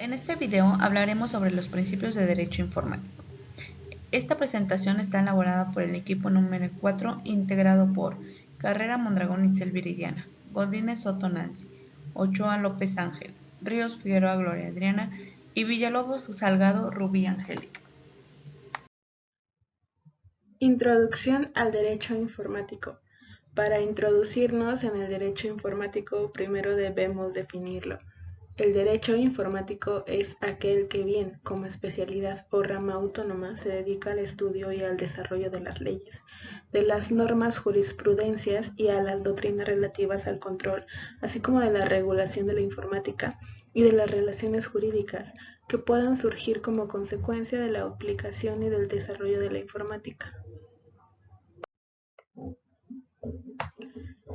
En este video hablaremos sobre los principios de derecho informático. Esta presentación está elaborada por el equipo número 4 integrado por Carrera Mondragón Itzel Viridiana, Godínez Soto Nancy, Ochoa López Ángel, Ríos Figueroa Gloria Adriana y Villalobos Salgado Rubí Angélica. Introducción al derecho informático. Para introducirnos en el derecho informático, primero debemos definirlo. El derecho informático es aquel que bien, como especialidad o rama autónoma, se dedica al estudio y al desarrollo de las leyes, de las normas, jurisprudencias y a las doctrinas relativas al control, así como de la regulación de la informática y de las relaciones jurídicas que puedan surgir como consecuencia de la aplicación y del desarrollo de la informática.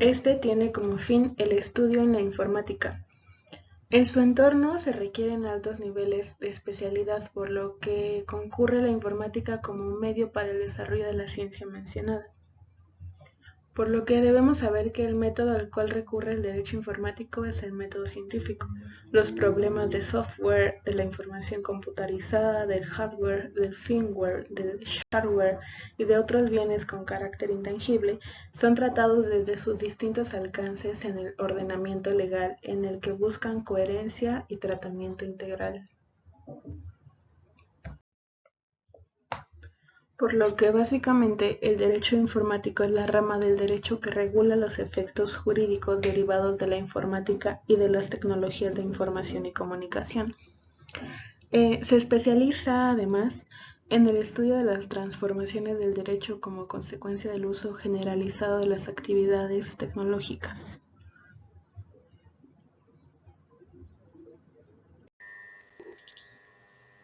Este tiene como fin el estudio en la informática. En su entorno se requieren altos niveles de especialidad, por lo que concurre la informática como un medio para el desarrollo de la ciencia mencionada. Por lo que debemos saber que el método al cual recurre el derecho informático es el método científico. Los problemas de software, de la información computarizada, del hardware, del firmware, del shareware y de otros bienes con carácter intangible son tratados desde sus distintos alcances en el ordenamiento legal, en el que buscan coherencia y tratamiento integral. Por lo que básicamente el derecho informático es la rama del derecho que regula los efectos jurídicos derivados de la informática y de las tecnologías de información y comunicación. Se especializa además en el estudio de las transformaciones del derecho como consecuencia del uso generalizado de las actividades tecnológicas.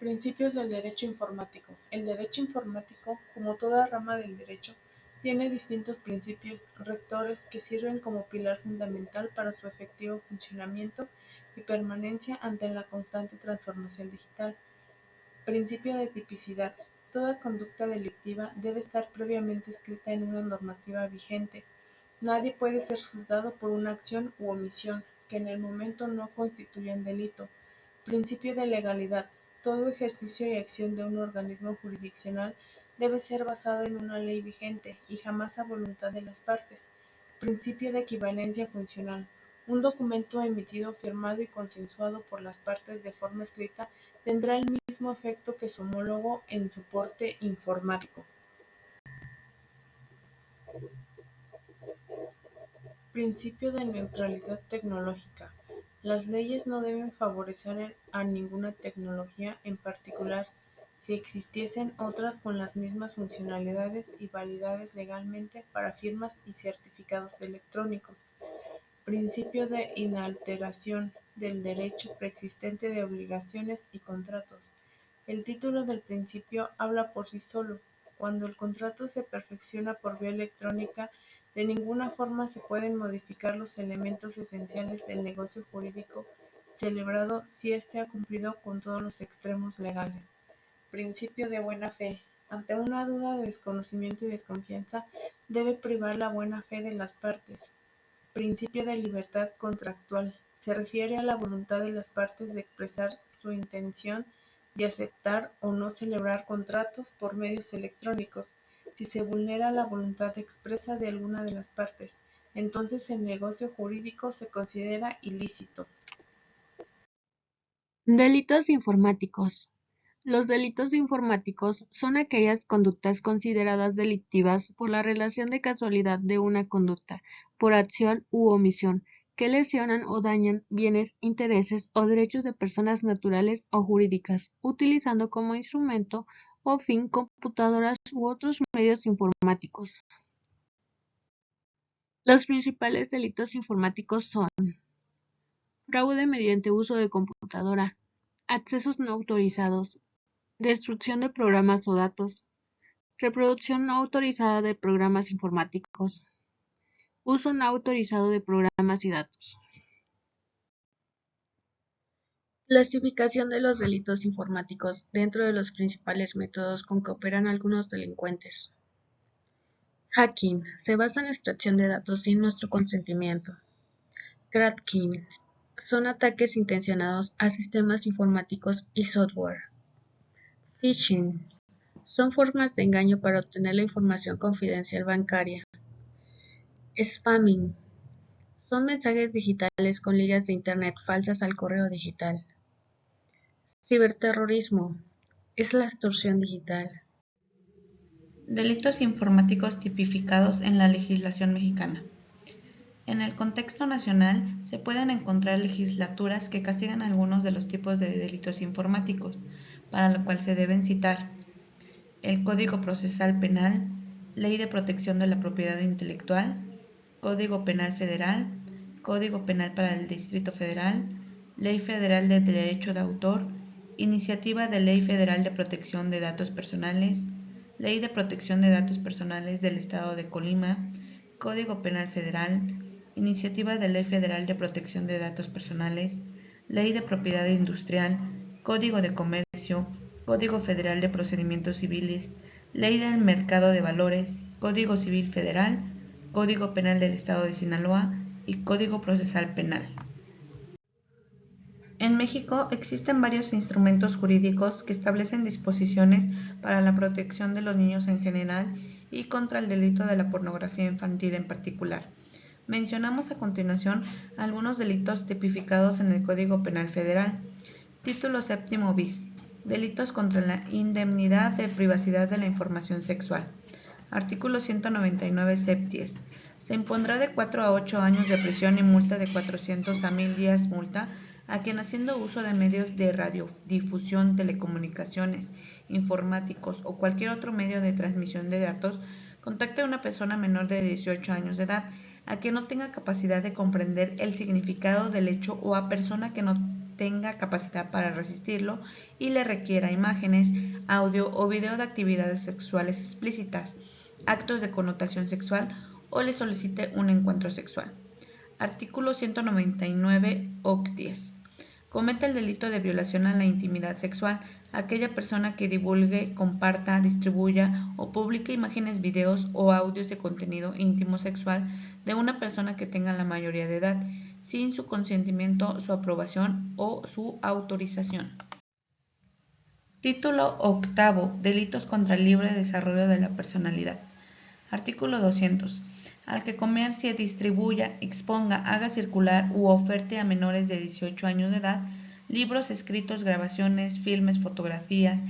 Principios del derecho informático. El derecho informático, como toda rama del derecho, tiene distintos principios rectores que sirven como pilar fundamental para su efectivo funcionamiento y permanencia ante la constante transformación digital. Principio de tipicidad. Toda conducta delictiva debe estar previamente escrita en una normativa vigente. Nadie puede ser juzgado por una acción u omisión que en el momento no constituyan delito. Principio de legalidad. Todo ejercicio y acción de un organismo jurisdiccional debe ser basado en una ley vigente y jamás a voluntad de las partes. Principio de equivalencia funcional. Un documento emitido, firmado y consensuado por las partes de forma escrita tendrá el mismo efecto que su homólogo en soporte informático. Principio de neutralidad tecnológica. Las leyes no deben favorecer a ninguna tecnología en particular si existiesen otras con las mismas funcionalidades y validades legalmente para firmas y certificados electrónicos. Principio de inalteración del derecho preexistente de obligaciones y contratos. El título del principio habla por sí solo. Cuando el contrato se perfecciona por vía electrónica, de ninguna forma se pueden modificar los elementos esenciales del negocio jurídico celebrado si éste ha cumplido con todos los extremos legales. Principio de buena fe. Ante una duda de desconocimiento y desconfianza, debe privar la buena fe de las partes. Principio de libertad contractual. Se refiere a la voluntad de las partes de expresar su intención de aceptar o no celebrar contratos por medios electrónicos. Si se vulnera la voluntad expresa de alguna de las partes, entonces el negocio jurídico se considera ilícito. Delitos informáticos. Los delitos informáticos son aquellas conductas consideradas delictivas por la relación de casualidad de una conducta, por acción u omisión, que lesionan o dañan bienes, intereses o derechos de personas naturales o jurídicas, utilizando como instrumento o fin computadoras u otros medios informáticos. Los principales delitos informáticos son fraude mediante uso de computadora, accesos no autorizados, destrucción de programas o datos, reproducción no autorizada de programas informáticos, uso no autorizado de programas y datos. Clasificación de los delitos informáticos dentro de los principales métodos con que operan algunos delincuentes. Hacking. Se basa en la extracción de datos sin nuestro consentimiento. Cracking. son ataques intencionados a sistemas informáticos y software. Phishing son formas de engaño para obtener la información confidencial bancaria. Spamming son mensajes digitales con ligas de internet falsas al correo digital. Ciberterrorismo es la extorsión digital. Delitos informáticos tipificados en la legislación mexicana. En el contexto nacional se pueden encontrar legislaturas que castigan algunos de los tipos de delitos informáticos, para lo cual se deben citar el Código Procesal Penal, Ley de Protección de la Propiedad Intelectual, Código Penal Federal, Código Penal para el Distrito Federal, Ley Federal de Derecho de Autor, Iniciativa de Ley Federal de Protección de Datos Personales, Ley de Protección de Datos Personales del Estado de Colima, Código Penal Federal, Iniciativa de Ley Federal de Protección de Datos Personales, Ley de Propiedad Industrial, Código de Comercio, Código Federal de Procedimientos Civiles, Ley del Mercado de Valores, Código Civil Federal, Código Penal del Estado de Sinaloa y Código Procesal Penal. En México existen varios instrumentos jurídicos que establecen disposiciones para la protección de los niños en general y contra el delito de la pornografía infantil en particular. Mencionamos a continuación algunos delitos tipificados en el Código Penal Federal. Título séptimo bis. Delitos contra la indemnidad de privacidad de la información sexual. Artículo 199 septies. Se impondrá de 4 a 8 años de prisión y multa de 400 a 1000 días multa a quien haciendo uso de medios de radiodifusión, telecomunicaciones, informáticos o cualquier otro medio de transmisión de datos contacte a una persona menor de 18 años de edad, a quien no tenga capacidad de comprender el significado del hecho o a persona que no tenga capacidad para resistirlo y le requiera imágenes, audio o video de actividades sexuales explícitas, actos de connotación sexual o le solicite un encuentro sexual. Artículo 199 octies. Comete el delito de violación a la intimidad sexual aquella persona que divulgue, comparta, distribuya o publique imágenes, videos o audios de contenido íntimo sexual de una persona que tenga la mayoría de edad, sin su consentimiento, su aprobación o su autorización. Título octavo. Delitos contra el libre desarrollo de la personalidad. Artículo 200. Al que comercie, distribuya, exponga, haga circular u oferte a menores de 18 años de edad libros escritos, grabaciones, filmes, fotografías,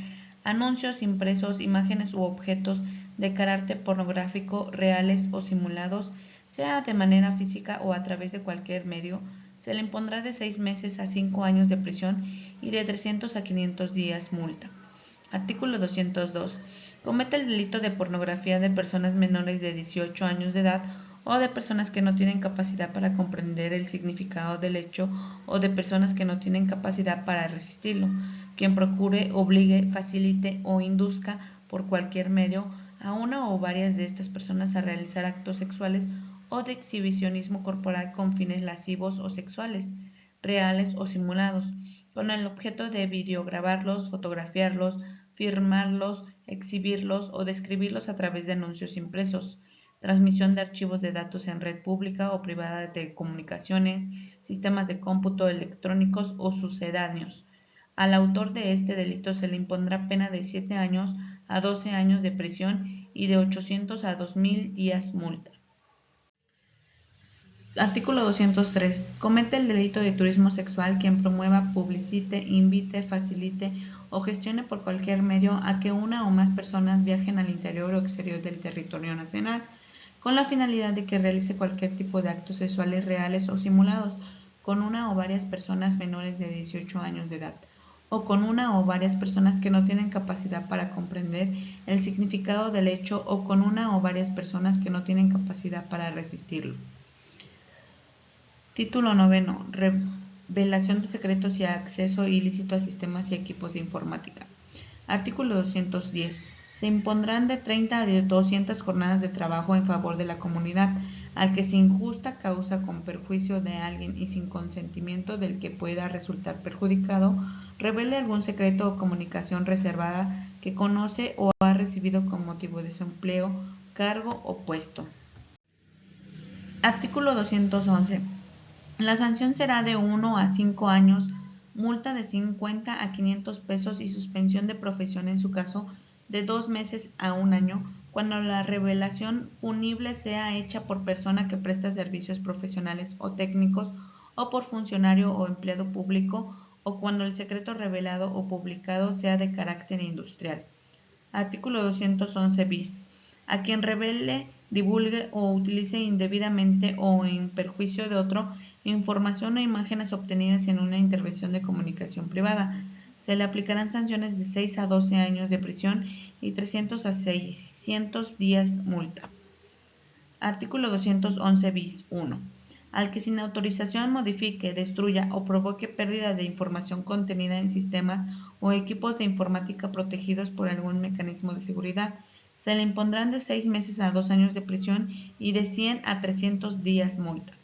anuncios impresos, imágenes u objetos de carácter pornográfico, reales o simulados, sea de manera física o a través de cualquier medio, se le impondrá de 6 meses a 5 años de prisión y de 300 a 500 días multa. Artículo 202. Comete el delito de pornografía de personas menores de 18 años de edad o de personas que no tienen capacidad para comprender el significado del hecho o de personas que no tienen capacidad para resistirlo, quien procure, obligue, facilite o induzca por cualquier medio a una o varias de estas personas a realizar actos sexuales o de exhibicionismo corporal con fines lascivos o sexuales, reales o simulados, con el objeto de videograbarlos, fotografiarlos, firmarlos, exhibirlos o describirlos a través de anuncios impresos, transmisión de archivos de datos en red pública o privada de telecomunicaciones, sistemas de cómputo electrónicos o sucedáneos. Al autor de este delito se le impondrá pena de 7 años a 12 años de prisión y de 800 a 2000 días multa. Artículo 203. Comete el delito de turismo sexual quien promueva, publicite, invite, facilite o gestione por cualquier medio a que una o más personas viajen al interior o exterior del territorio nacional, con la finalidad de que realice cualquier tipo de actos sexuales reales o simulados con una o varias personas menores de 18 años de edad, o con una o varias personas que no tienen capacidad para comprender el significado del hecho o con una o varias personas que no tienen capacidad para resistirlo. Título noveno. Revelación de secretos y acceso ilícito a sistemas y equipos de informática. Artículo 210. Se impondrán de 30 a 200 jornadas de trabajo en favor de la comunidad al que sin justa causa con perjuicio de alguien y sin consentimiento del que pueda resultar perjudicado, revele algún secreto o comunicación reservada que conoce o ha recibido con motivo de su empleo, cargo o puesto. Artículo 211. La sanción será de 1 a 5 años, multa de 50 a 500 pesos y suspensión de profesión en su caso de 2 meses a 1 año cuando la revelación punible sea hecha por persona que presta servicios profesionales o técnicos o por funcionario o empleado público o cuando el secreto revelado o publicado sea de carácter industrial. Artículo 211 bis. A quien revele, divulgue o utilice indebidamente o en perjuicio de otro información o imágenes obtenidas en una intervención de comunicación privada, se le aplicarán sanciones de 6 a 12 años de prisión y 300 a 600 días multa. Artículo 211 bis 1. Al que sin autorización modifique, destruya o provoque pérdida de información contenida en sistemas o equipos de informática protegidos por algún mecanismo de seguridad, se le impondrán de 6 meses a 2 años de prisión y de 100 a 300 días multa.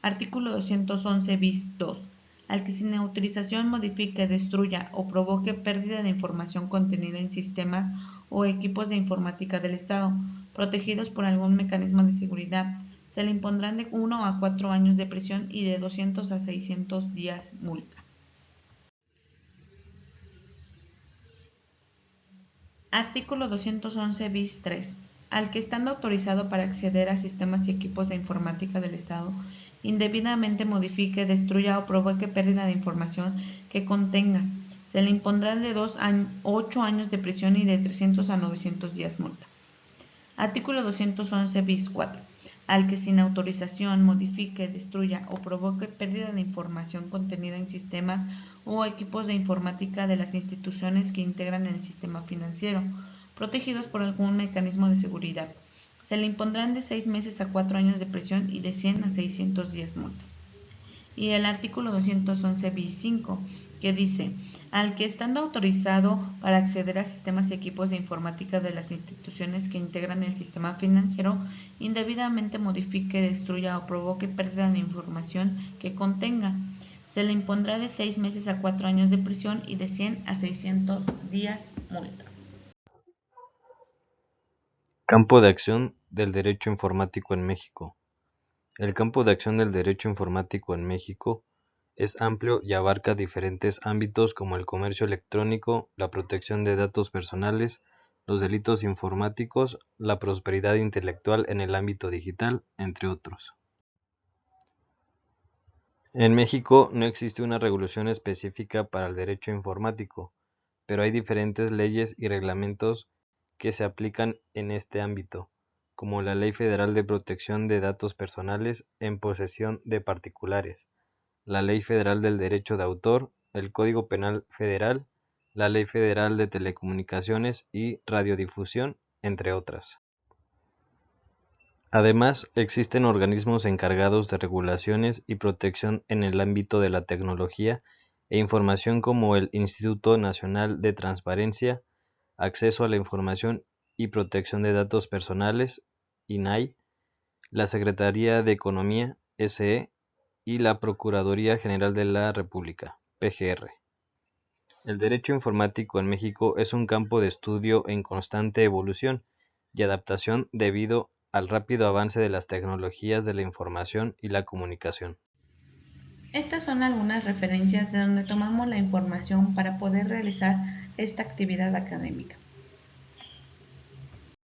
Artículo 211 bis 2. Al que sin autorización modifique, destruya o provoque pérdida de información contenida en sistemas o equipos de informática del Estado, protegidos por algún mecanismo de seguridad, se le impondrán de 1 a 4 años de prisión y de 200 a 600 días multa. Artículo 211 bis 3. Al que estando autorizado para acceder a sistemas y equipos de informática del Estado, indebidamente modifique, destruya o provoque pérdida de información que contenga, se le impondrán de 2 a 8 años de prisión y de 300 a 900 días multa. Artículo 211 bis 4. Al que sin autorización modifique, destruya o provoque pérdida de información contenida en sistemas o equipos de informática de las instituciones que integran el sistema financiero, protegidos por algún mecanismo de seguridad, se le impondrán de 6 meses a 4 años de prisión y de 100 a 600 días multa. Y el artículo 211 bis 5, que dice, al que estando autorizado para acceder a sistemas y equipos de informática de las instituciones que integran el sistema financiero, indebidamente modifique, destruya o provoque pérdida de información que contenga, se le impondrá de 6 meses a 4 años de prisión y de 100 a 600 días multa. Campo de acción del derecho informático en México. El campo de acción del derecho informático en México es amplio y abarca diferentes ámbitos como el comercio electrónico, la protección de datos personales, los delitos informáticos, la prosperidad intelectual en el ámbito digital, entre otros. En México no existe una regulación específica para el derecho informático, pero hay diferentes leyes y reglamentos que se aplican en este ámbito, como la Ley Federal de Protección de Datos Personales en posesión de particulares, la Ley Federal del Derecho de Autor, el Código Penal Federal, la Ley Federal de Telecomunicaciones y Radiodifusión, entre otras. Además, existen organismos encargados de regulaciones y protección en el ámbito de la tecnología e información como el Instituto Nacional de Transparencia, Acceso a la Información y Protección de Datos Personales, INAI, la Secretaría de Economía, SE, y la Procuraduría General de la República, PGR. El derecho informático en México es un campo de estudio en constante evolución y adaptación debido al rápido avance de las tecnologías de la información y la comunicación. Estas son algunas referencias de donde tomamos la información para poder realizar esta actividad académica.